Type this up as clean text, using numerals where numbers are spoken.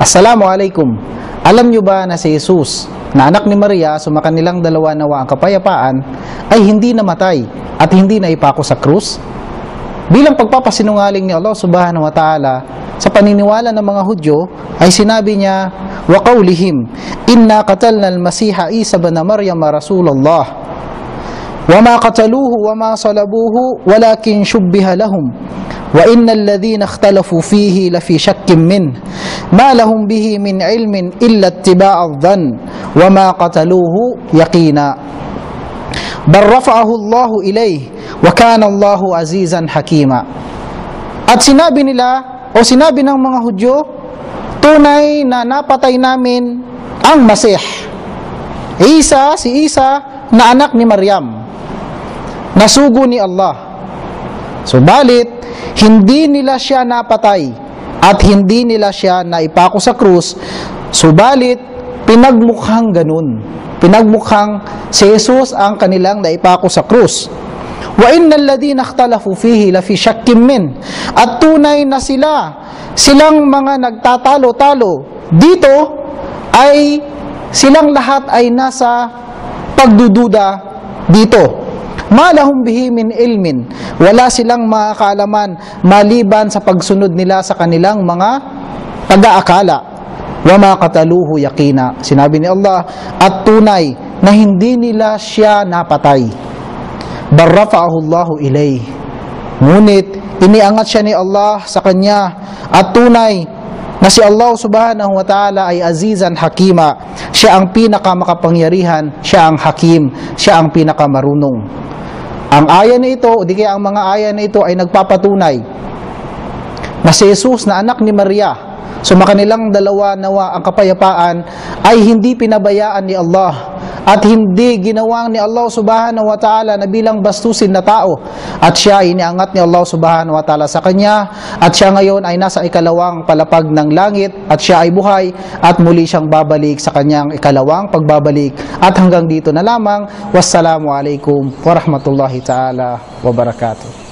Assalamualaikum. Alam nyo ba na si Jesus, na anak ni Maria, sumakanilang dalawa nawa ang kapayapaan, ay hindi namatay at hindi naipako sa krus? Bilang pagpapasinungaling ni Allah subhanahu wa ta'ala sa paniniwala ng mga Hudyo, ay sinabi niya, wa qawlihim, inna qatalna al-Masiha Isa ibn Maryam Rasulullah, wa ma qataluhu wa ma salabuhu, walakin shubbiha lahum, wa innal ladhina ikhtalafu fihi lafi shakkin min, ma lahum bihi min ilmin illa ittiba'adh dhann, wa ma qataluhu yaqina, bal rafa'ahu Allahu ilayhi, wa kana Allahu azizan hakima. At sinabi nila, o sinabi ng mga Hudyo, tunay na napatay namin ang Masih, si Isa na anak ni Maryam, nasugo ni Allah. Subalit, hindi nila siya napatay at hindi nila siya naipako sa krus, subalit pinagmukhang ganun. Pinagmukhang si Jesus ang kanilang naipako sa krus. Wa innal ladhina ikhtalafu fihi lafi shakkin min. At tunay na silang mga nagtatalo-talo dito, ay silang lahat ay nasa pagdududa dito. Ma lahum bihi min ilmin. Wala silang makakaalaman maliban sa pagsunod nila sa kanilang mga pag-aakala. Wa ma qataluhu yaqina. Sinabi ni Allah, at tunay na hindi nila siya napatay. Bal rafa'ahu Allahu ilayhi. Ngunit iniangat siya ni Allah sa kanya, at tunay na si Allah subhanahu wa ta'ala ay azizan hakima. Siya ang pinakamakapangyarihan, siya ang hakim, siya ang pinakamarunong. Ang aya na ito, o di kaya ang mga aya na ito ay nagpapatunay na si Jesus na anak ni Maria, sumakanilang dalawa nawa ang kapayapaan, ay hindi pinabayaan ni Allah at hindi ginawang ni Allah subhanahu wa ta'ala na bilang bastusin na tao, at siya ay iniangat ni Allah subhanahu wa ta'ala sa kanya, at siya ngayon ay nasa ikalawang palapag ng langit, at siya ay buhay at muli siyang babalik sa kanyang ikalawang pagbabalik. At hanggang dito na lamang. Wassalamu alaikum warahmatullahi ta'ala wabarakatuh.